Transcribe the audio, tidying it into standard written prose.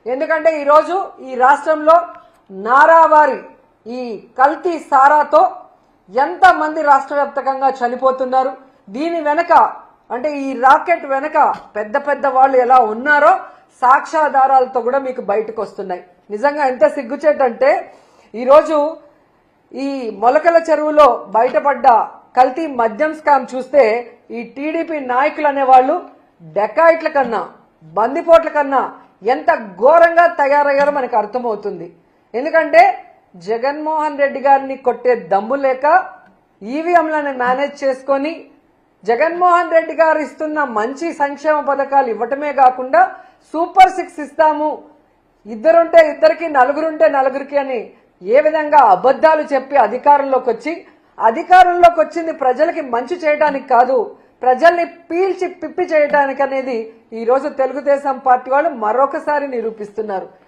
ఎందుకంటే ఈరోజు ఈ రాష్ట్రంలో నారావారి ఈ కల్తీ సారాతో ఎంతమంది రాష్ట్ర వ్యాప్తంగా చనిపోతున్నారు, దీని వెనక అంటే ఈ రాకెట్ వెనక పెద్ద పెద్ద వాళ్ళు ఎలా ఉన్నారో సాక్ష్యాధారాలతో కూడా మీకు బయటకు వస్తున్నాయి. నిజంగా ఎంత సిగ్గుచేటంటే ఈరోజు ఈ మొలకల చెరువులో బయటపడ్డ కల్తీ మద్యం స్కామ్ చూస్తే ఈ టీడీపీ నాయకులు అనేవాళ్ళు డెకాయిట్ల కన్నా బందిపోట్ల కన్నా ఎంత ఘోరంగా తయారయ్యారో మనకు అర్థమవుతుంది. ఎందుకంటే జగన్మోహన్ రెడ్డి గారిని కొట్టే దమ్ము లేక ఈవీఎంలను మేనేజ్ చేసుకొని జగన్మోహన్ రెడ్డి గారు ఇస్తున్న మంచి సంక్షేమ పథకాలు ఇవ్వటమే కాకుండా సూపర్ 6 ఇస్తాము, ఇద్దరుంటే ఇద్దరికి నలుగురుంటే నలుగురికి అని ఏ విధంగా అబద్ధాలు చెప్పి అధికారంలోకి వచ్చింది ప్రజలకి మంచి చేయడానికి కాదు, ప్రజల్ని పీల్చి పిప్పి చేయడానికి అనేది ఈ రోజు తెలుగుదేశం పార్టీ వాళ్ళు మరొకసారి నిరూపిస్తున్నారు.